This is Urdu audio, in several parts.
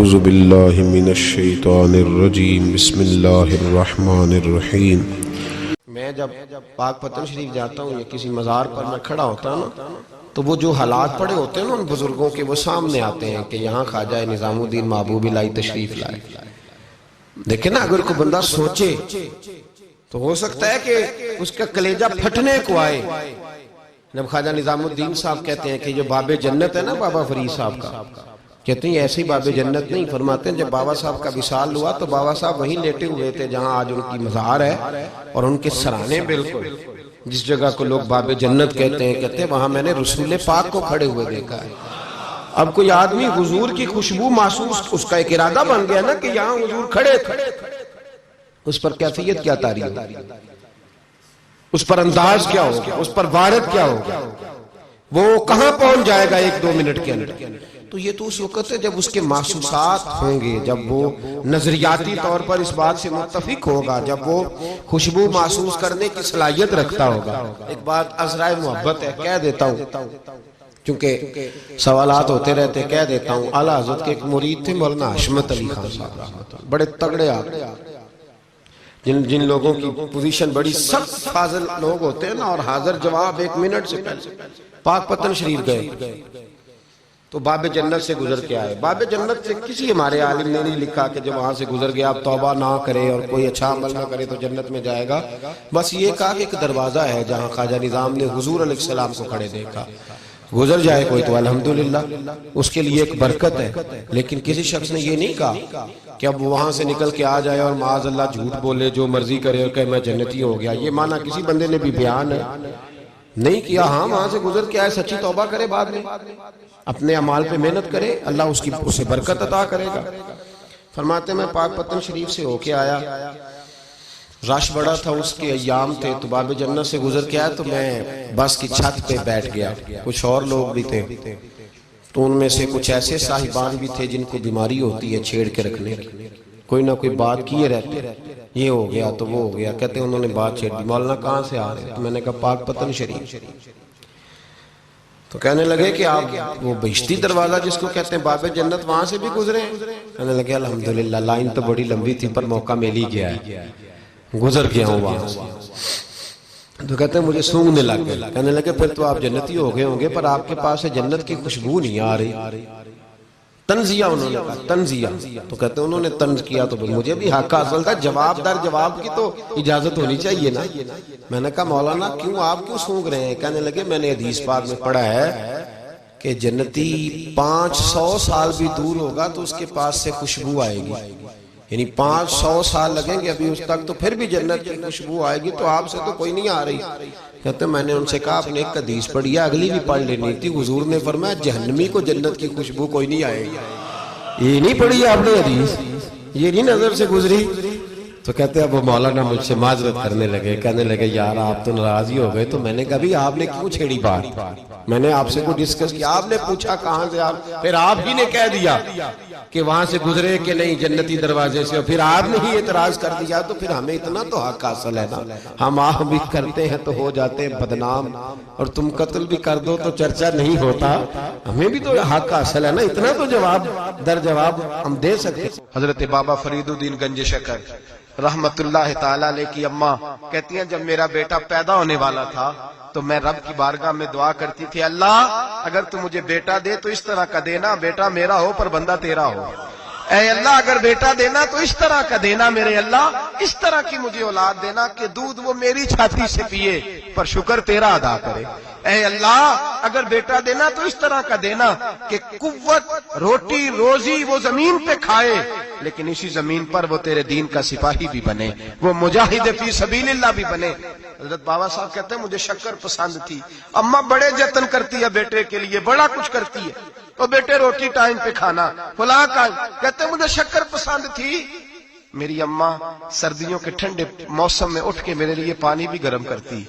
اعوذ باللہ من الشیطان الرجیم بسم اللہ الرحمن الرحیم۔ میں جب پاک پتن شریف جاتا ہوں یا کسی مزار پر میں کھڑا ہوتا ہوں تو وہ جو حالات پڑے ہوتے ہیں نا ان بزرگوں کے، وہ سامنے آتے ہیں کہ یہاں خواجہ نظام الدین محبوبی لائی تشریف لائے۔ دیکھیں نا، اگر کوئی بندہ سوچے تو ہو سکتا ہے کہ اس کا کلیجہ پھٹنے کو آئے جب خواجہ نظام الدین صاحب کہتے ہیں کہ جو باب جنت ہے نا بابا فرید صاحب کا، کہتے ہیں ایسی باب جنت نہیں، فرماتے ہیں جب بابا صاحب کا وصال ہوا تو بابا صاحب وہیں لیٹے ہوئے تھے جہاں آج ان کی مزار ہے، اور ان کے سرانے بالکل جس جگہ کو لوگ باب جنت کہتے ہیں وہاں میں نے رسول پاک کو کھڑے ہوئے دیکھا ہے۔ اب کوئی آدمی حضور کی خوشبو محسوس، اس کا ایک ارادہ بن گیا نا کہ یہاں حضور کھڑے تھے، اس پر کیفیت کیا تاری ہوگی، اس پر انداز کیا ہوگا، اس پر وارد کیا ہوگا، وہ کہاں پہنچ جائے گا ایک دو منٹ کے اندر۔ تو یہ تو اس وقت ہے جب اس کے محسوسات ہوں گے، جب وہ نظریاتی طور پر اس بات سے متفق ہوگا، جب وہ خوشبو محسوس کرنے کی صلاحیت رکھتا ہوگا۔ ایک بات عذرائے محبت ہے، کہہ دیتا ہوں کیونکہ سوالات ہوتے رہتے، کہہ دیتا ہوں۔ اعلیٰ حضرت کے ایک مرید تھے مولانا حشمت علی خان صاحب رحمۃ اللہ، بڑے تگڑے آدمی، جن لوگوں کی پوزیشن بڑی سخت فاضل لوگ ہوتے ہیں نا، اور حاضر جواب ایک منٹ سے پہلے پاک پتن شریف گئے تو باب جنت سے گزر کے آئے۔ باب جنت سے کسی ہمارے عالم نے نہیں لکھا کہ جب وہاں سے گزر گیا اب توبہ نہ کرے اور کوئی اچھا عمل نہ کرے تو جنت میں جائے گا، بس یہ کہا کہ ایک دروازہ ہے جہاں خواجہ نظام نے حضور علیہ السلام کو کھڑے دیکھا، گزر جائے کوئی تو الحمدللہ اس کے لیے ایک برکت ہے۔ لیکن کسی شخص نے یہ نہیں کہا کہ اب وہاں سے نکل کے آ جائے اور معاذ اللہ جھوٹ بولے، جو مرضی کرے اور کہ میں جنتی ہو گیا، یہ معنی کسی بندے نے بھی بیان ہے نہیں کیا۔ ہاں وہاں سے گزر کے آئے، سچی توبہ کرے، بعد میں اپنے اعمال پہ محنت کرے، اللہ اسے برکت عطا کرے گا۔ فرماتے میں پاک پتن شریف سے ہو کے آیا، رش بڑا تھا، اس کے ایام تھے، تو باب جنت سے گزر کے آیا تو میں بس کی چھت پہ بیٹھ گیا، کچھ اور لوگ بھی تھے، تو ان میں سے کچھ ایسے صاحبان بھی تھے جن کو بیماری ہوتی ہے چھیڑ کے رکھنے کی، کوئی نہ کوئی بات کیے رہتے، یہ ہو گیا تو وہ ہو گیا، کہتے ہیں انہوں نے بات چھیڑ دی، مولانا کہاں سے آ رہے؟ تو میں نے کہا پاک پتن شریف۔ تو کہنے لگے کہ آپ وہ بہشتی دروازہ جس کو کہتے ہیں باب جنت، وہاں سے بھی گزرے ہیں؟ کہنے لگے الحمدللہ، لائن تو بڑی لمبی تھی پر موقع مل ہی گیا ہے، گزر گیا ہوں وہاں سے۔ تو کہتے ہیں مجھے سونگنے لگ گئے، کہنے لگے پھر تو آپ جنتی ہو گئے ہوں گے، پر آپ کے پاس سے جنت کی خوشبو نہیں آ رہی۔ تنزیہ انہوں نے کہا، تنزیہ۔ تو کہتے ہیں انہوں نے طنز کیا تو مجھے بھی حق حاصل تھا، جواب در جواب کی تو اجازت ہونی چاہیے نا۔ میں نے کہا مولانا کیوں، آپ کیوں سونگ رہے ہیں؟ کہنے لگے میں نے حدیث پاک میں پڑھا ہے کہ جنتی 500 سال بھی دور ہوگا تو اس کے پاس سے خوشبو آئے گی، یعنی 500 سال لگیں گے ابھی اس تک، تو پھر بھی جنت کی خوشبو آئے گی، تو آپ سے تو کوئی نہیں آ رہی۔ کہتے ہیں میں نے ان سے کہا آپ نے ایک حدیث پڑھی ہے، اگلی بھی پڑھ لینی تھی، حضور نے فرمایا جہنمی کو جنت کی خوشبو کوئی نہیں آئے گی۔ یہ نہیں پڑھی ہے آپ نے حدیث، یہ نہیں نظر سے گزری؟ تو کہتے ہیں اب وہ مولانا مجھ سے معذرت کرنے لگے، کہنے لگے یار آپ تو ناراض ہی ہو گئے۔ تو میں نے کہا بھی آپ نے کیوں چھیڑی بات؟ میں نے آپ سے کوئی ڈسکس کیا؟ آپ نے پوچھا کہاں سے، آپ پھر آپ ہی نے کہہ دیا کہ وہاں سے گزرے کہ نہیں جنتی دروازے سے، اور پھر آپ نے ہی اعتراض کر دیا، تو پھر ہمیں اتنا تو حق حاصل ہے نا، ہم آہ بھی کرتے ہیں تو ہو جاتے ہیں بدنام، اور تم قتل بھی کر دو تو چرچا نہیں ہوتا، ہمیں بھی تو حق حاصل ہے نا، اتنا تو جواب در جواب ہم دے سکتے۔ حضرت بابا فرید الدین گنج شکر رحمت اللہ تعالیٰ علیہ کی اماں کہتی ہیں جب میرا بیٹا پیدا ہونے والا تھا تو میں رب کی بارگاہ میں دعا کرتی تھی، اللہ اگر تو مجھے بیٹا دے تو اس طرح کا دینا بیٹا میرا ہو پر بندہ تیرا ہو، اے اللہ اگر بیٹا دینا تو اس طرح کا دینا میرے اللہ، اس طرح کی مجھے اولاد دینا کہ دودھ وہ میری چھاتی سے پیے پر شکر تیرا ادا کرے، اے اللہ اگر بیٹا دینا تو اس طرح کا دینا کہ قوت روٹی روزی وہ زمین پہ کھائے لیکن اسی زمین پر وہ تیرے دین کا سپاہی بھی بنے، وہ مجاہد فی سبیل اللہ بھی بنے۔ حضرت بابا صاحب کہتے ہیں مجھے شکر پسند تھی، اماں بڑے جتن کرتی ہے بیٹے کے لیے، بڑا کچھ کرتی ہے، تو بیٹے روٹی ٹائم پہ کھانا فلاں کا، کہتے ہیں مجھے شکر پسند تھی۔ میری اماں سردیوں کے ٹھنڈے موسم میں اٹھ کے میرے لیے پانی بھی گرم کرتی،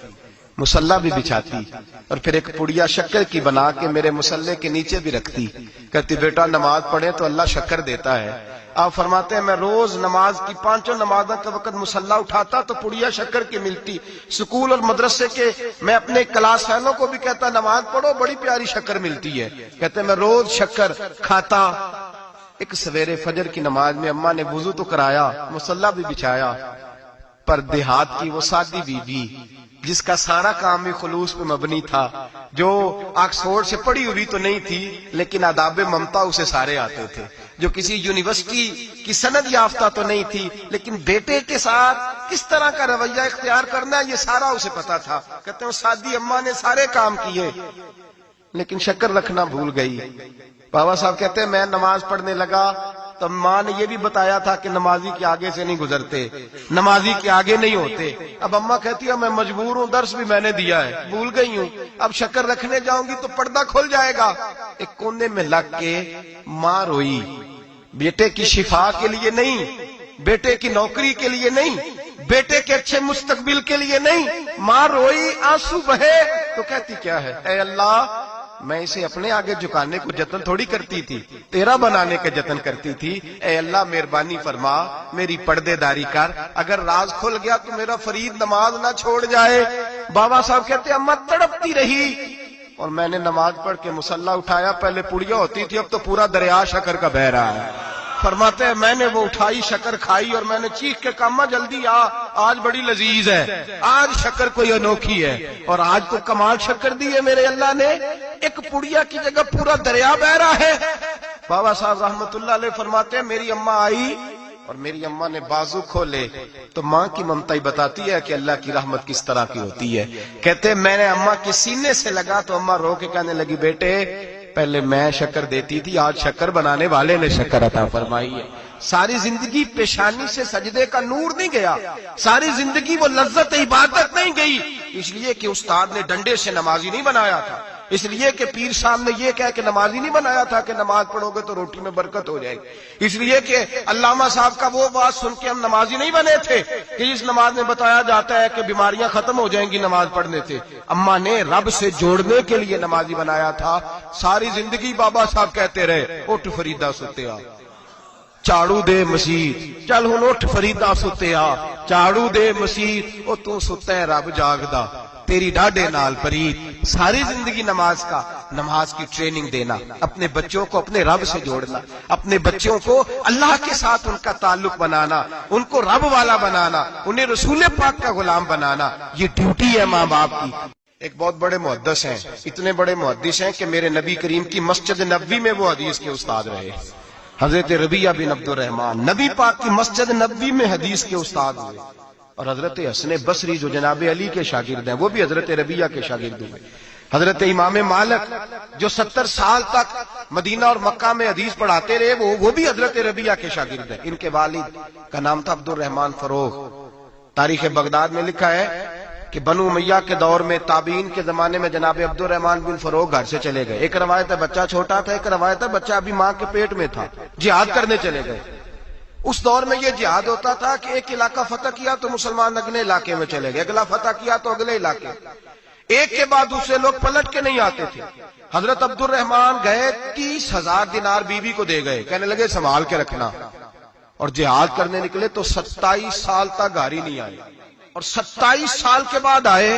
مصلی بھی بچھاتی، اور پھر ایک پڑیا شکر کی بنا کے میرے مصلی کے نیچے بھی رکھتی، کہتی بیٹا نماز پڑھے تو اللہ شکر دیتا ہے۔ آپ فرماتے ہیں میں روز نماز کی 5 نمازوں کے وقت مصلی اٹھاتا تو پڑیا شکر کی ملتی، سکول اور مدرسے کے میں اپنے کلاس فیلوں کو بھی کہتا نماز پڑھو بڑی پیاری شکر ملتی ہے، کہتے ہیں میں روز شکر کھاتا۔ ایک سویرے فجر کی نماز میں اماں نے وضو تو کرایا، مصلی بھی بچھایا، پر دیہات کی وہ سادی بیوی جس کا سارا کام بھی خلوص پہ مبنی تھا، جو آکسفورڈ سے پڑھی ہوئی تو نہیں تھی لیکن آداب ممتا اسے سارے آتے تھے، جو کسی یونیورسٹی کی سند یافتہ تو نہیں تھی لیکن بیٹے کے ساتھ کس طرح کا رویہ اختیار کرنا ہے یہ سارا اسے پتا تھا. کہتے ہیں سادی اماں نے سارے کام کیے لیکن شکر رکھنا بھول گئی. بابا صاحب کہتے ہیں میں نماز پڑھنے لگا تو ماں نے یہ بھی بتایا تھا کہ نمازی کے آگے سے نہیں گزرتے، نمازی کے آگے نہیں ہوتے. اب اماں کہتی ہے میں مجبور ہوں، درس بھی میں نے دیا ہے، بھول گئی ہوں، اب شکر رکھنے جاؤں گی تو پردہ کھل جائے گا. ایک کونے میں لگ کے ماں روئی، بیٹے کی شفا کے لیے نہیں، بیٹے کی نوکری کے لیے نہیں، بیٹے کے اچھے مستقبل کے لیے نہیں. ماں روئی، آنسو بہے تو کہتی کیا ہے، اے اللہ میں اسے اپنے آگے جھکانے کو جتن تھوڑی کرتی تھی، تیرا بنانے کا جتن کرتی تھی. اے اللہ مہربانی فرما، میری پردے داری کر، اگر راز کھل گیا تو میرا فرید نماز نہ چھوڑ جائے. بابا صاحب کہتے ہیں اماں تڑپتی رہی اور میں نے نماز پڑھ کے مصلی اٹھایا. پہلے پڑیا ہوتی تھی، اب تو پورا دریا شکر کا بہ رہا ہے. فرماتے ہیں میں نے وہ اٹھائی، شکر کھائی اور میں نے چیخ کے کہا اماں جلدی آ، آج بڑی لذیذ ہے، آج شکر کوئی انوکھی ہے. اور آج تو کمال شکر دی ہے میرے اللہ نے، ایک پڑیا کی جگہ پورا دریا بہ رہا ہے. بابا صاحب رحمت اللہ علیہ فرماتے ہیں میری اماں آئی اور میری اماں نے بازو کھولے تو ماں کی ممتا ہی بتاتی ہے کہ اللہ کی رحمت کس طرح کی ہوتی ہے. کہتے ہیں میں نے اماں کے سینے سے لگا تو اماں رو کے کہنے لگی بیٹے پہلے میں شکر دیتی تھی، آج شکر بنانے والے نے شکر عطا فرمائی ہے. ساری زندگی پیشانی سے سجدے کا نور نہیں گیا، ساری زندگی وہ لذت عبادت نہیں گئی، اس لیے کہ استاد نے ڈنڈے سے نمازی نہیں بنایا تھا، اس لیے کہ پیر صاحب نے یہ کہہ کہ نمازی نہیں بنایا تھا کہ نماز پڑھو گے تو روٹی میں برکت ہو جائے گی، اس لیے کہ علامہ صاحب کا وہ بات سن کے ہم نمازی نہیں بنے تھے کہ اس نماز میں بتایا جاتا ہے کہ بیماریاں ختم ہو جائیں گی نماز پڑھنے سے. اماں نے رب سے جوڑنے کے لیے نمازی بنایا تھا. ساری زندگی بابا صاحب کہتے رہے اٹھ فریدا ستیا چاڑو دے مسیت، چل ہن اٹھ فریدا ستیا چاڑو دے مسیت، او تو ستا ہے رب جاگدا تیری ڈاڈے نال پرید. ساری زندگی نماز کی ٹریننگ دینا، اپنے بچوں کو اپنے رب سے جوڑنا، اپنے بچوں کو اللہ کے ساتھ ان کا تعلق بنانا، ان کو رب والا بنانا، انہیں رسول پاک کا غلام بنانا، یہ ڈیوٹی ہے ماں باپ کی. ایک بہت بڑے محدث ہیں، اتنے بڑے محدث ہیں کہ میرے نبی کریم کی مسجد نبوی میں وہ حدیث کے استاد رہے. حضرت ربیعہ بن عبد الرحمن نبی پاک کی مسجد نبوی میں حدیث کے استاد ہوئے. اور حضرت حسن بصری جو جناب علی کے شاگرد ہیں وہ بھی حضرت ربیعہ کے شاگرد ہوئے. حضرت امام مالک جو 70 سال تک مدینہ اور مکہ میں حدیث پڑھاتے رہے وہ بھی حضرت ربیعہ کے شاگرد ہیں. ان کے والد کا نام تھا عبد الرحمن فروغ. تاریخ بغداد میں لکھا ہے کہ بنو امیہ کے دور میں تابعین کے زمانے میں جناب عبد الرحمن بن فروغ گھر سے چلے گئے. ایک روایت ہے بچہ چھوٹا تھا، ایک روایت ہے بچہ ابھی ماں کے پیٹ میں تھا، جہاد کرنے چلے گئے. اس دور میں یہ جہاد ہوتا تھا کہ ایک علاقہ فتح کیا تو مسلمان اگلے علاقے میں چلے گئے، اگلا فتح کیا تو اگلے علاقے، ایک کے بعد دوسرے لوگ پلٹ کے نہیں آتے تھے. حضرت عبد الرحمن گئے 30,000 دینار بیوی کو دے گئے، کہنے لگے سنبھال کے رکھنا. اور جہاد کرنے نکلے تو 27 سال تک گھر ہی نہیں آئے، اور 27 سال کے بعد آئے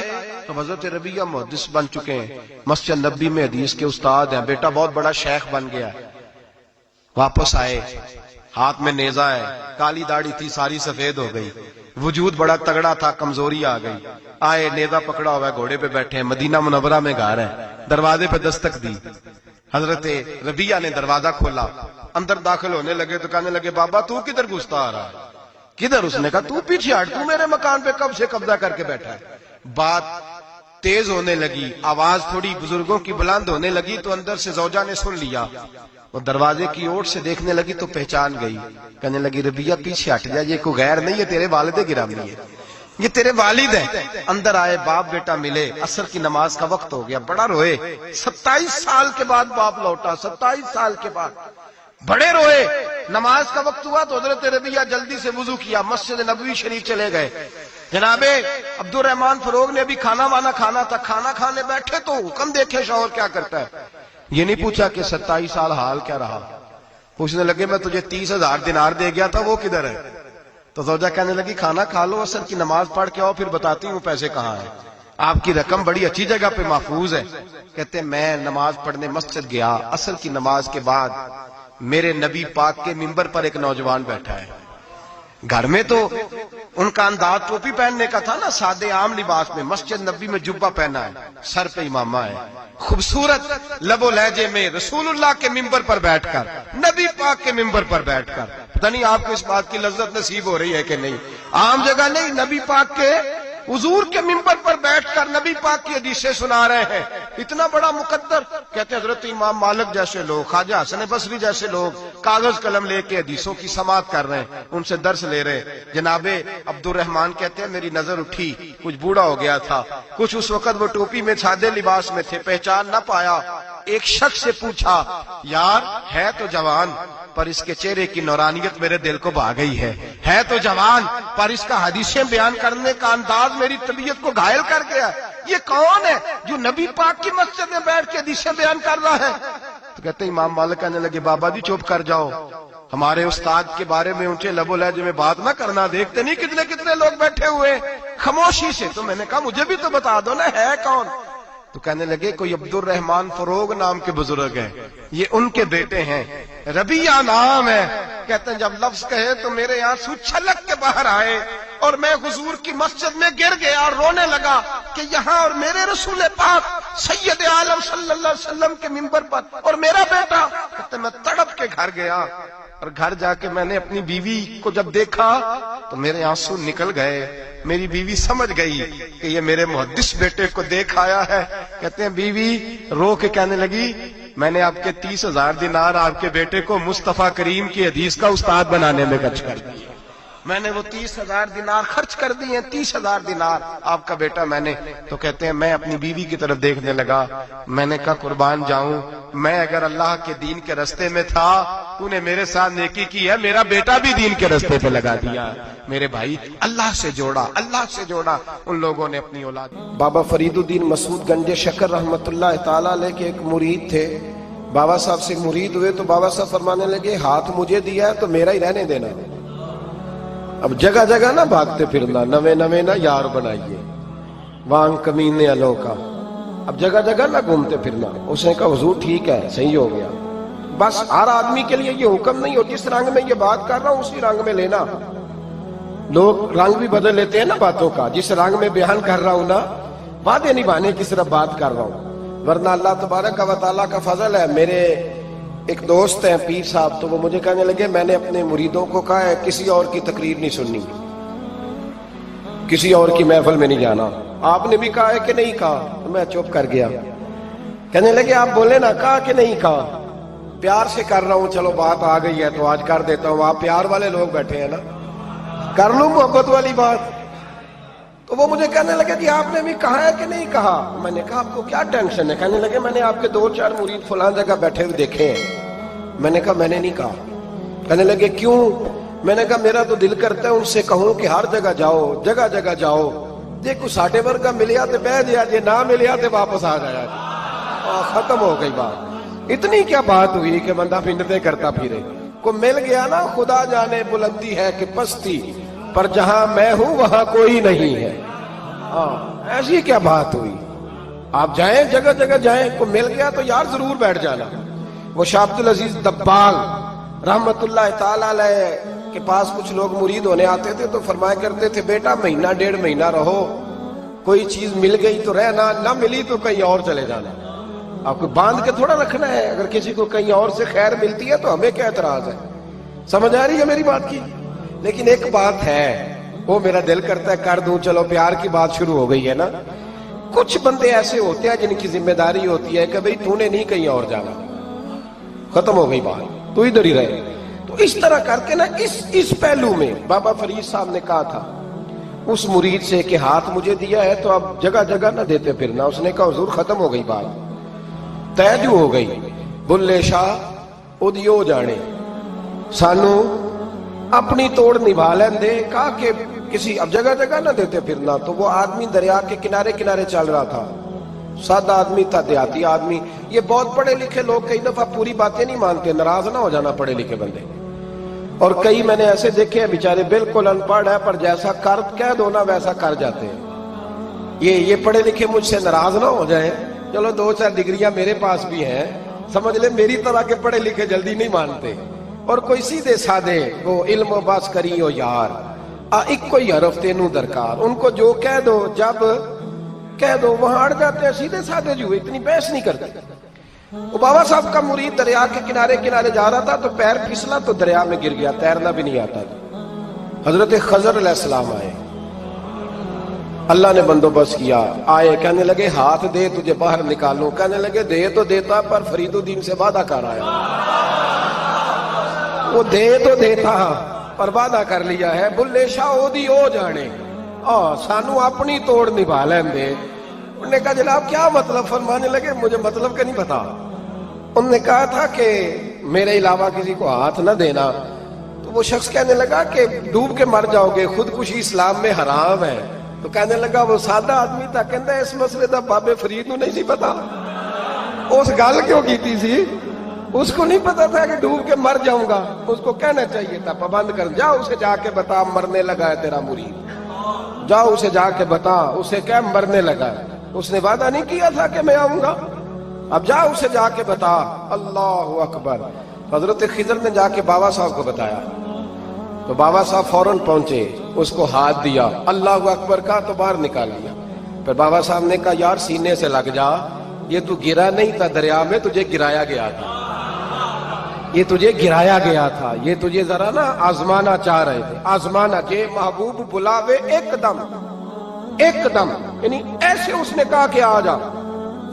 تو حضرت ربیعہ محدث بن چکے ہیں، مسجد نبوی میں حدیث کے استاد ہیں، بیٹا بہت بڑا شیخ بن گیا. واپس آئے، ہاتھ میں نیزہ ہے، کالی داڑھی تھی ساری سفید ہو گئی، وجود بڑا تگڑا تھا، کمزوری آ گئی. آئے، نیزہ پکڑا ہوا ہے، گھوڑے پہ بیٹھے ہیں، مدینہ منورہ میں گھر ہے. دروازے پہ دستک دی، حضرت ربیعہ نے دروازہ کھولا، اندر داخل ہونے لگے تو کہنے لگے بابا تو کدھر گھستا آ رہا ہے؟ کدھر؟ اس نے کہا تو پیچھے ہٹ، تو میرے مکان پہ کب سے قبضہ کر کے بیٹھا ہے. بات تیز ہونے لگی، آواز تھوڑی بزرگوں کی بلند ہونے لگی تو اندر سے زوجہ نے سن لیا. وہ دروازے کی اوٹ سے دیکھنے لگی تو پہچان گئی، کہنے لگی ربیعہ پیچھے ہٹ جا، یہ کوئی غیر نہیں ہے، تیرے والد گرامی ہے، یہ تیرے والد ہیں. اندر آئے، باپ بیٹا ملے، عصر کی نماز کا وقت ہو گیا، بڑا روئے. 27 سال کے بعد باپ لوٹا، 27 سال کے بعد بڑے روئے. نماز کا وقت ہوا تو حضرت ربیعہ جلدی سے وضو کیا، مسجد نبوی شریف چلے گئے. جناب عبد الرحمن فروغ نے ابھی کھانا وانا کھانا تھا، کھانا کھانے بیٹھے تو حکم دیکھے شوہر کیا کرتا ہے. یہ نہیں پوچھا کہ 27 سال حال کیا رہا، پوچھنے لگے میں تجھے 30,000 دینار دے گیا تھا، وہ کدھر ہے؟ تو زوجہ کہنے لگی کھانا کھا لو، عصر کی نماز پڑھ کے آؤ، پھر بتاتی ہوں پیسے کہاں ہیں. آپ کی رقم بڑی اچھی جگہ پہ محفوظ ہے. کہتے میں نماز پڑھنے مسجد گیا، عصر کی نماز کے بعد میرے نبی پاک کے ممبر پر ایک نوجوان بیٹھا ہے. گھر میں تو ان کا انداز ٹوپی پہننے کا تھا نا، سادے عام لباس میں. مسجد نبی میں جبہ پہنا ہے، سر پہ امامہ ہے، خوبصورت لب و لہجے میں رسول اللہ کے ممبر پر بیٹھ کر، نبی پاک کے ممبر پر بیٹھ کر. پتہ نہیں آپ کو اس بات کی لذت نصیب ہو رہی ہے کہ نہیں. عام جگہ نہیں، نبی پاک کے حضور کے ممبر پر بیٹھ کر نبی پاک کی حدیثیں سنا رہے ہیں. اتنا بڑا مقدر. کہتے ہیں حضرت امام مالک جیسے لوگ، خواجہ حسن بصری جیسے لوگ کاغذ قلم لے کے حدیثوں کی سماعت کر رہے ہیں، ان سے درس لے رہے ہیں. جناب عبد الرحمان کہتے ہیں میری نظر اٹھی، کچھ بوڑھا ہو گیا تھا، کچھ اس وقت وہ ٹوپی میں سادے لباس میں تھے، پہچان نہ پایا. ایک شخص سے پوچھا یار ہے تو جوان پر اس کے چہرے کی نورانیت میرے دل کو بھا گئی ہے تو جوان پر اس کا حدیثیں بیان کرنے کا انداز میری طبیعت کو گھائل کر گیا. یہ کون ہے جو نبی پاک کی مسجد میں بیٹھ کے حدیثیں بیان کر رہا ہے؟ تو کہتے ہیں امام مالک کہنے لگے بابا جی چپ کر جاؤ، ہمارے استاد کے بارے میں اونچے لب و لہجے میں بات نہ کرنا، دیکھتے نہیں کتنے کتنے لوگ بیٹھے ہوئے خاموشی سے. تو میں نے کہا مجھے بھی تو بتا دو نا ہے کون. تو کہنے لگے کوئی عبد الرحمان فروغ نام کے بزرگ ہیں، یہ ان کے بیٹے ہیں، ربیہ نام ہے. کہتے ہیں جب لفظ کہے تو میرے آنسو چھلک کے باہر آئے اور میں حضور کی مسجد میں گر گیا اور رونے لگا کہ یہاں اور میرے رسول پاک سید عالم صلی اللہ علیہ وسلم کے ممبر پر اور میرا بیٹا. کہتے ہیں میں تڑپ کے گھر گیا اور گھر جا کے میں نے اپنی بیوی کو جب دیکھا تو میرے آنسو نکل گئے. میری بیوی سمجھ گئی کہ یہ میرے محدث بیٹے کو دیکھ آیا ہے. کہتے ہیں بیوی رو کے کہنے لگی میں نے آپ کے 30,000 دینار آپ کے بیٹے کو مصطفیٰ کریم کی حدیث کا استاد بنانے میں خرچ کر دیا. میں نے وہ 30,000 دینار خرچ کر دیے، 30,000 دینار آپ کا بیٹا میں نے. تو کہتے ہیں میں اپنی بیوی کی طرف دیکھنے لگا، میں نے کہا قربان جاؤں، میں اگر اللہ کے دین کے رستے میں تھا تو نے میرے ساتھ نیکی کی ہے، میرا بیٹا بھی دین کے رستے پہ لگا دیا. میرے بھائی اللہ سے جوڑا، اللہ سے جوڑا ان لوگوں نے اپنی اولاد. بابا فرید الدین مسعود گنج شکر رحمت اللہ تعالیٰ علیہ کے ایک مرید تھے. بابا صاحب سے مرید ہوئے تو بابا صاحب فرمانے لگے ہاتھ مجھے دیا ہے تو میرا ہی رہنے دینا. اب جگہ جگہ نہ بھاگتے پھرنا، نوے نہ یار بنائیے وان کمینے الو کا. اب جگہ جگہ نہ گھومتے پھرنا. اس نے کہا حضور ٹھیک ہے صحیح ہو گیا. بس ہر آدمی کے لیے یہ حکم نہیں ہو جس رنگ میں یہ بات کر رہا ہوں اسی رنگ میں لینا. لوگ رنگ بھی بدل لیتے ہیں نا باتوں کا. جس رنگ میں بیان کر رہا ہوں نا وعدے نبھانے کی صرف بات کر رہا ہوں، ورنہ اللہ تبارک و تعالیٰ کا فضل ہے. میرے ایک دوست ہیں پیر صاحب، تو وہ مجھے کہنے لگے میں نے اپنے مریدوں کو کہا ہے کسی اور کی تقریر نہیں سننی، کسی اور کی محفل میں نہیں جانا. آپ نے بھی کہا ہے کہ نہیں کہا؟ میں چپ کر گیا. کہنے لگے آپ بولے نا کہا کہ نہیں کہا؟ پیار سے کر رہا ہوں، چلو بات آ گئی ہے تو آج کر دیتا ہوں. آپ پیار والے لوگ بیٹھے ہیں نا، کر لوں محبت والی بات. تو وہ مجھے کہنے لگے کہ آپ نے بھی کہا ہے کہ نہیں کہا؟ میں نے کہا آپ کو کیا ٹینشن ہے؟ کہنے لگے میں نے آپ کے 2-4 مرید فلاں جگہ بیٹھے ہوئے دیکھے ہیں. میں نے کہا میں نے نہیں کہا. کہنے لگے کیوں؟ میں نے کہا میرا تو دل کرتا ہے ان سے کہوں کہ ہر جگہ جاؤ، جگہ جگہ جاؤ. دیکھو ساٹے ورگا ملیا تو بہ جیا جی، نہ ملیا تو واپس آ جایا جی. ختم ہو گئی بات. اتنی کیا بات ہوئی کہ بندہ بنتے کرتا پھرے. کو مل گیا نا، خدا جانے بلندی ہے کہ پستی، پر جہاں میں ہوں وہاں کوئی نہیں ہے. ایسی کیا بات ہوئی؟ آپ جائیں جگہ جگہ جائیں، کو مل گیا تو یار ضرور بیٹھ جانا. وہ شاہ عبد العزیز دباغ رحمت اللہ تعالی علیہ کے پاس کچھ لوگ مرید ہونے آتے تھے تو فرمایا کرتے تھے بیٹا 1.5 مہینہ رہو، کوئی چیز مل گئی تو رہنا، نہ ملی تو کہیں اور چلے جانا. آپ کو باندھ کے تھوڑا رکھنا ہے. اگر کسی کو کہیں اور سے خیر ملتی ہے تو ہمیں کیا اعتراض ہے؟ سمجھ آ رہی ہے میری بات کی؟ لیکن ایک بات ہے وہ میرا دل کرتا ہے کر دوں. چلو پیار کی بات شروع ہو گئی ہے نا. کچھ بندے ایسے ہوتے ہیں جن کی ذمہ داری ہوتی ہے کہ بھئی تو نے نہیں کہیں اور جانا، ختم ہو گئی بات، تو ادھر ہی رہے. تو اس طرح کر کے نا اس پہلو میں بابا فرید صاحب نے کہا تھا اس مرید سے کہ ہاتھ مجھے دیا ہے تو اب جگہ جگہ نہ دیتے پھرنا. اس نے کہا حضور ختم ہو گئی بات، طے جو ہو گئی. بلے شاہ ادیو جانے سانو اپنی توڑ نبھا لین دے. کہا کہ کسی اب جگہ جگہ نہ دیتے پھرنا. تو وہ آدمی دریا کے کنارے کنارے چل رہا تھا، سادہ آدمی تھا، دیہاتی آدمی. یہ بہت پڑھے لکھے لوگ کئی دفعہ پوری باتیں نہیں مانتے، ناراض نہ ہو جانا پڑھے لکھے بندے. اور کئی میں نے ایسے دیکھے ہیں بیچارے بالکل ان پڑھ ہے پر جیسا کر کہہ دو نا ویسا کر جاتے ہیں. یہ پڑھے لکھے مجھ سے ناراض نہ ہو جائیں. چلو 2-4 ڈگریاں میرے پاس بھی ہیں سمجھ لے میری طرح کے پڑھے لکھے جلدی نہیں مانتے، اور کوئی سیدھے سادے وہ علم و بس کری ہو یار ایک کوئی حرف تینوں درکار، ان کو جو کہہ دو جب کہہ دو وہاں اڑ جاتے ہیں، سیدھے سادے جو اتنی بحث نہیں کرتے۔ وہ بابا صاحب کا مرید دریا کے کنارے کنارے جا رہا تھا تو پیر پھسلا تو دریا میں گر گیا، تیرنا بھی نہیں آتا تھا۔ حضرت خضر علیہ السلام آئے، اللہ نے بندوبست کیا، آئے کہنے لگے ہاتھ دے تجھے باہر نکالوں، کہنے لگے دے تو دیتا پر فرید الدین سے وعدہ کر آیا، وہ دے تو دیتا پر وعدہ کر لیا ہے، بلے شاہ او دی او جانے سانو اپنی توڑ نبھا لین دے۔ انہوں نے کہا جناب کیا مطلب؟ فرمانے لگے مجھے مطلب کا نہیں پتا۔ انہوں نے کہا تھا کہ میرے علاوہ کسی کو ہاتھ نہ دینا، تو وہ شخص کہنے لگا کہ ڈوب کے مر جاؤ گے، خودکشی اسلام میں حرام ہے۔ تو کہنے لگا وہ سادہ آدمی تھا، کہندہ اس مسئلے دا بابے فرید نو نہیں سی پتا، اس گل کیوں کیتی سی؟ اس کو نہیں پتا تھا کہ ڈوب کے مر جاؤں گا، اس کو کہنا چاہیے تھا پابند کر، جا اسے جا کے بتا مرنے لگا ہے تیرا مرید، جا اسے جا کے بتا، اسے کہہ مرنے لگا ہے، اس نے وعدہ نہیں کیا تھا کہ میں آؤں گا، اب جا اسے جا کے بتا۔ اللہ اکبر۔ حضرت خضر نے جا کے بابا صاحب کو بتایا تو بابا صاحب فوراً پہنچے، اس کو ہاتھ دیا، اللہ اکبر کہا تو باہر نکال لیا۔ پھر بابا صاحب نے کہا یار سینے سے لگ جا، یہ تو گرا نہیں تھا دریا میں، تجھے گرایا گیا تھا، یہ تجھے گرایا گیا تھا، یہ تجھے ذرا نا آزمانا چاہ رہے تھے، آزمانا کہ محبوب بلاوے ایک دم، ایک دم، یعنی ایسے اس نے کہا کہ آ جا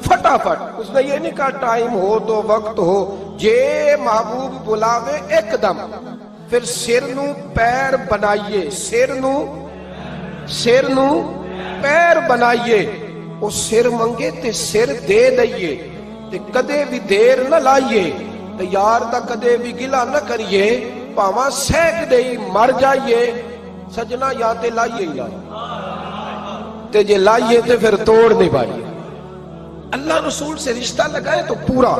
فٹافٹ، اس نے یہ نہیں کہا ٹائم ہو تو وقت ہو، جے محبوب بلاوے ایک دم۔ پھر سر نو پیر بنائیے، سر نو پیر بنائیے، وہ سر منگے تے سر دے دئیے، تے کدے بھی دیر نہ لائیے، تے یار دا کدے بھی گلا نہ کریے، پاواں سیک دئی مر جائیے، سجنا یا تے لائیے ہی لائیے، تے جے لائیے تے پھر توڑ نہیں پائیے۔ اللہ رسول سے رشتہ لگائے تو پورا۔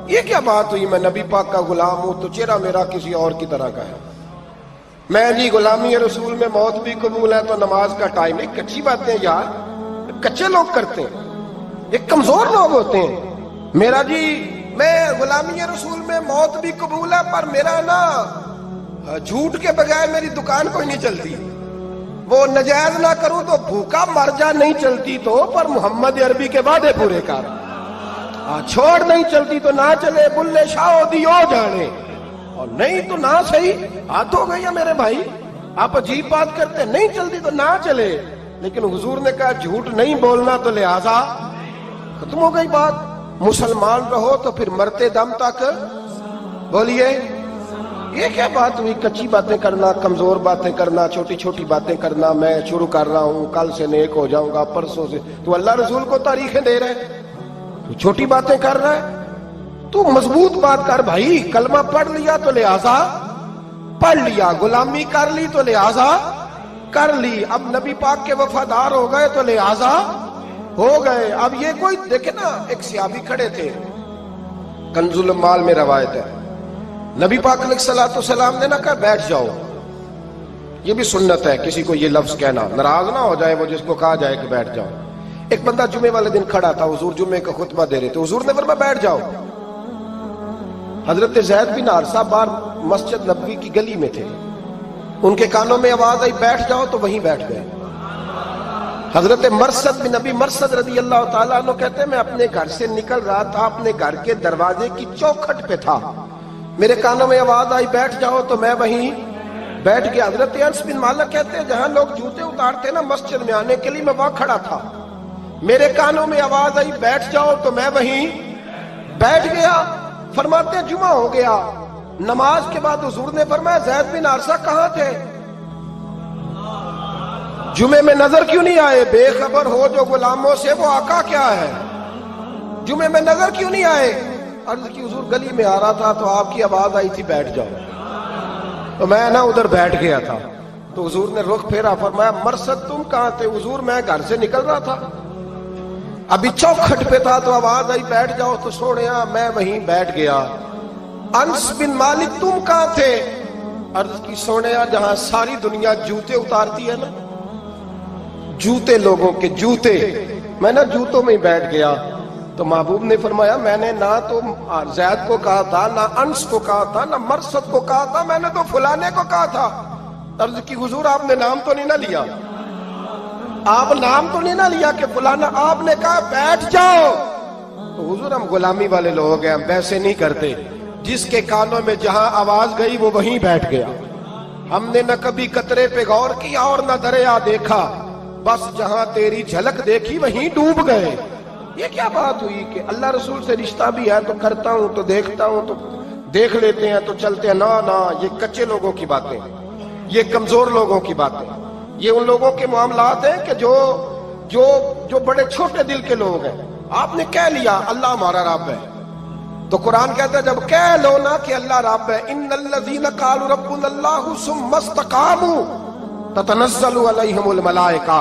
یہ کیا بات ہوئی میں نبی پاک کا غلام ہوں تو چہرہ میرا کسی اور کی طرح کا ہے، میں جی غلامی رسول میں موت بھی قبول ہے تو نماز کا ٹائم، ایک کچی باتیں یار کچے لوگ کرتے ہیں، ایک کمزور لوگ ہوتے ہیں۔ میرا جی میں غلامی رسول میں موت بھی قبول ہے پر میرا نا جھوٹ کے بغیر میری دکان کوئی نہیں چلتی، وہ نجائز نہ کروں تو بھوکا مر جا، نہیں چلتی تو پر محمد عربی کے وعدے پورے کر، چھوڑ نہیں چلتی تو نہ چلے، بلے شاہ دی او جانے، اور نہیں تو نہ صحیح، ہاتھ ہو گئی ہے میرے بھائی، آپ عجیب بات کرتے، نہیں چلتی تو نہ چلے، لیکن حضور نے کہا جھوٹ نہیں بولنا تو لہذا ختم ہو گئی بات، مسلمان رہو تو پھر مرتے دم تک بولیے۔ یہ کیا بات ہوئی کچی باتیں کرنا، کمزور باتیں کرنا، چھوٹی چھوٹی باتیں کرنا، میں شروع کر رہا ہوں کل سے نیک ہو جاؤں گا پرسوں سے، تو اللہ رسول کو تاریخیں دے رہے، تو چھوٹی باتیں کر رہا ہے، تو مضبوط بات کر بھائی، کلمہ پڑھ لیا تو لہذا پڑھ لیا، غلامی کر لی تو لہذا کر لی، اب نبی پاک کے وفادار ہو گئے تو لہذا ہو گئے۔ اب یہ کوئی دیکھے نا، ایک صحابی کھڑے تھے، کنز المال میں روایت ہے، نبی پاک علیہ الصلوۃ والسلام نے نہ کہا بیٹھ جاؤ، یہ بھی سنت ہے کسی کو یہ لفظ کہنا، ناراض نہ ہو جائے وہ جس کو کہا جائے کہ بیٹھ جاؤ۔ ایک بندہ جمعے والے دن کھڑا تھا، حضور جمعے کا خطبہ دے رہے تھے، حضور نے فرمایا بیٹھ جاؤ۔ حضرت زید بن حارثہ باہر مسجد نبوی کی گلی میں تھے، ان کے کانوں میں آواز آئی بیٹھ جاؤ تو وہیں بیٹھ گئے۔ حضرت مرثد بن نبی مرثد رضی اللہ تعالیٰ عنہ کہتے ہیں میں اپنے گھر سے نکل رہا تھا، اپنے گھر کے دروازے کی چوکھٹ پہ تھا، میرے کانوں میں آواز آئی بیٹھ جاؤ تو میں وہیں بیٹھ گیا۔ حضرت انس بن مالک کہتے ہیں جہاں لوگ جوتے اتارتے نا مسجد میں آنے کے لیے، میں وہاں کھڑا تھا، میرے کانوں میں آواز آئی بیٹھ جاؤ تو میں وہیں بیٹھ گیا۔ فرماتے ہیں جمعہ ہو گیا، نماز کے بعد حضور نے فرمایا زید بن حارثہ کہاں تھے؟ جمعے میں نظر کیوں نہیں آئے؟ بے خبر ہو جو غلاموں سے وہ آقا کیا ہے، جمعے میں نظر کیوں نہیں آئے؟ عرض کی حضور گلی میں آ رہا تھا تو آپ کی آواز آئی تھی بیٹھ جاؤ، تو میں نا ادھر بیٹھ گیا تھا، تو حضور نے رخ پھیرا، فرمایا مرثد تم کہاں تھے؟ حضور میں گھر سے نکل رہا تھا، ابھی چوکھٹ پہ تھا تو آواز آئی بیٹھ جاؤ تو سوڑیا میں وہیں بیٹھ گیا۔ انس بن مالک تم کہاں تھے؟ عرض کی سوڑیا جہاں ساری دنیا جوتے اتارتی ہے نا، جوتے لوگوں کے جوتے، میں نا جوتوں میں ہی بیٹھ گیا۔ تو محبوب نے فرمایا میں نے نہ تو زید کو کہا تھا، نہ انس کو کہا تھا، نہ مرثد کو کہا تھا، میں نے تو فلانے کو کہا تھا۔ عرض کی حضور آپ نے نام تو نہیں نہ لیا، آپ نام تو نہیں نہ لیا کہ فلانا، آپ نے کہا بیٹھ جاؤ۔ تو حضور ہم غلامی والے لوگ ہیں، ہم ویسے نہیں کرتے، جس کے کانوں میں جہاں آواز گئی وہ وہیں بیٹھ گیا۔ ہم نے نہ کبھی قطرے پہ غور کیا اور نہ دریا دیکھا، بس جہاں تیری جھلک دیکھی وہیں ڈوب گئے۔ یہ کیا بات ہوئی کہ اللہ رسول سے رشتہ بھی ہے تو کرتا ہوں، تو دیکھتا ہوں، تو دیکھ لیتے ہیں تو چلتے ہیں؟ نہ، یہ کچے لوگوں کی باتیں، یہ کمزور لوگوں کی باتیں، یہ ان لوگوں کے معاملات ہیں کہ جو بڑے چھوٹے دل کے لوگ ہیں۔ آپ نے کہہ لیا اللہ ہمارا رب ہے، تو قرآن کہتا ہے جب کہہ لو نا کہ اللہ رب ہے، ان الذین قالوا ربنا اللہ ثم استقاموا تتنزل علیہم الملائکہ،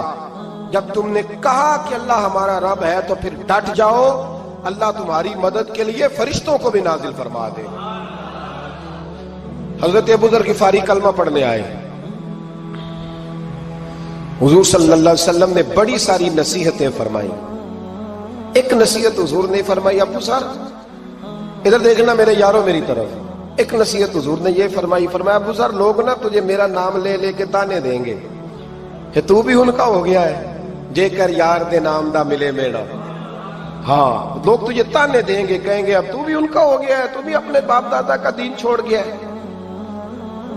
جب تم نے کہا کہ اللہ ہمارا رب ہے تو پھر ڈٹ جاؤ، اللہ تمہاری مدد کے لیے فرشتوں کو بھی نازل فرما دے۔ حضرت ابو ذر غفاری کلمہ پڑھنے آئے، حضور صلی اللہ علیہ وسلم نے بڑی ساری نصیحتیں فرمائی۔ ایک نصیحت حضور نے فرمائی، ابو ذر ادھر دیکھنا میرے یاروں میری طرف، ایک نصیحت حضور نے یہ فرمائی، فرمایا ابو ذر لوگ نا تجھے میرا نام لے لے کے تانے دیں گے کہ تو بھی ان کا ہو گیا ہے، جے کر یار دے نام دا ملے میڑا۔ ہاں لوگ تجھے تانے دیں گے، کہیں گے اب تو بھی ان کا ہو گیا ہے، تو بھی اپنے باپ دادا کا دین چھوڑ گیا ہے۔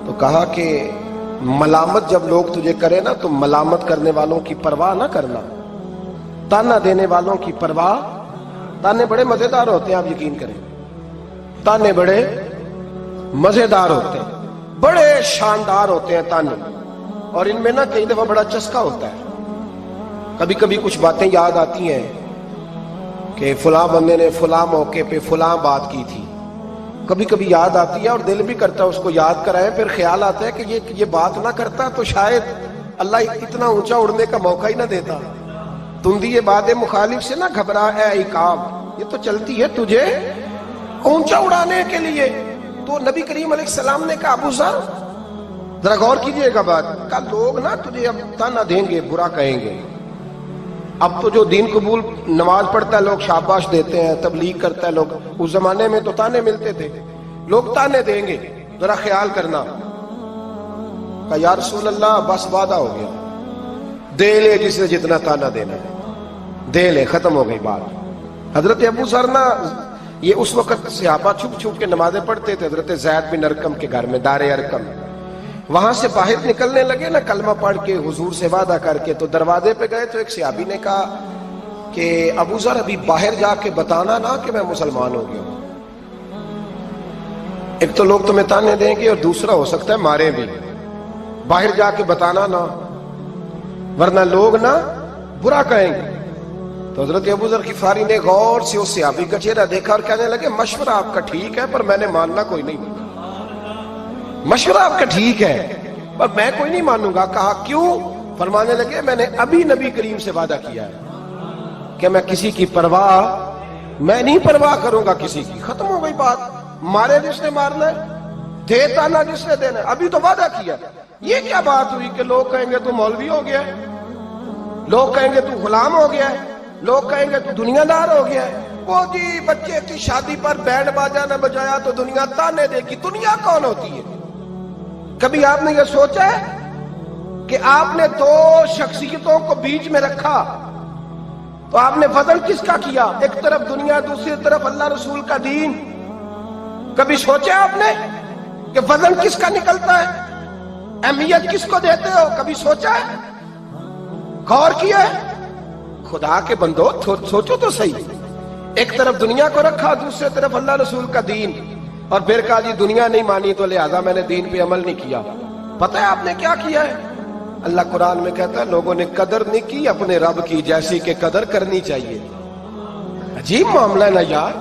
تو کہا کہ ملامت جب لوگ تجھے کرے نا تو ملامت کرنے والوں کی پرواہ نہ کرنا، تانا دینے والوں کی پرواہ۔ تانے بڑے مزیدار ہوتے ہیں، آپ یقین کریں، تانے بڑے مزیدار ہوتے ہیں، بڑے شاندار ہوتے ہیں تانے، اور ان میں نا کئی دفعہ بڑا چسکا ہوتا ہے۔ کبھی کبھی کچھ باتیں یاد آتی ہیں کہ فلاں بندے نے فلاں موقع پہ فلاں بات کی تھی، کبھی کبھی یاد آتی ہے اور دل بھی کرتا ہے اس کو یاد کرائیں، پھر خیال آتا ہے کہ یہ بات نہ کرتا تو شاید اللہ اتنا اونچا اڑنے کا موقع ہی نہ دیتا۔ تندی یہ بات مخالف سے نہ گھبرا اے عقاب، یہ تو چلتی ہے تجھے اونچا اڑانے کے لیے۔ تو نبی کریم علیہ السلام نے کہا ابو ذر ذرا غور کیجئے گا بات، کہا لوگ نا تجھے اب تانا دیں گے، برا کہیں گے۔ اب تو جو دین قبول نماز پڑھتا ہے لوگ شاباش دیتے ہیں، تبلیغ کرتا ہے لوگ، اس زمانے میں تو تانے ملتے تھے، لوگ تانے دیں گے، ذرا خیال کرنا۔ کہا یا رسول اللہ بس وعدہ ہو گیا، دے لے جس نے جتنا تانا دینا ہے، دے لے، ختم ہو گئی بات۔ حضرت ابو ذر نا یہ اس وقت صحابہ چھپ چھپ کے نمازیں پڑھتے تھے حضرت زید بن ارقم کے گھر میں، دار ارقم، وہاں سے باہر نکلنے لگے نا کلمہ پڑھ کے حضور سے وعدہ کر کے، تو دروازے پہ گئے تو ایک صحابی نے کہا کہ ابو ذر ابھی باہر جا کے بتانا نا کہ میں مسلمان ہو گیا ہوں، ایک تو لوگ تمہیں تانے دیں گے اور دوسرا ہو سکتا ہے مارے بھی، باہر جا کے بتانا نا ورنہ لوگ نا برا کہیں گے۔ تو حضرت ابو ذر غفاری نے غور سے اس صحابی کا چہرہ دیکھا اور کہنے لگے مشورہ آپ کا ٹھیک ہے پر میں نے ماننا کوئی نہیں، مشورہ آپ کا ٹھیک ہے پر میں کوئی نہیں مانوں گا۔ کہا کیوں؟ فرمانے لگے میں نے ابھی نبی کریم سے وعدہ کیا ہے کہ میں کسی کی پرواہ، میں نہیں پرواہ کروں گا کسی کی، ختم ہو گئی بات، مارے جس نے مارنا ہے، دے تانا جس نے دینا ہے، ابھی تو وعدہ کیا۔ یہ کیا بات ہوئی کہ لوگ کہیں گے تو مولوی ہو گیا ہے، لوگ کہیں گے تو غلام ہو گیا ہے، لوگ کہیں گے تو دنیا دار ہو گیا ہے، وہ جی بچے کی شادی پر بینڈ باجا نہ بجایا تو دنیا تانے دے گی۔ دنیا کون ہوتی ہے؟ کبھی آپ نے یہ سوچا ہے کہ آپ نے دو شخصیتوں کو بیچ میں رکھا تو آپ نے وزن کس کا کیا؟ ایک طرف دنیا، دوسری طرف اللہ رسول کا دین۔ کبھی سوچا آپ نے کہ وزن کس کا نکلتا ہے، اہمیت کس کو دیتے ہو؟ کبھی سوچا ہے، غور کیا ہے؟ خدا کے بندو سوچو تو صحیح، ایک طرف دنیا کو رکھا، دوسری طرف اللہ رسول کا دین، اور پھر کہا جی دنیا نہیں مانی تو لہذا میں نے دین پہ عمل نہیں کیا۔ پتہ ہے آپ نے کیا کیا ہے؟ اللہ قرآن میں کہتا ہے لوگوں نے قدر نہیں کی اپنے رب کی جیسی کہ قدر کرنی چاہیے۔ عجیب معاملہ ہے نا یار،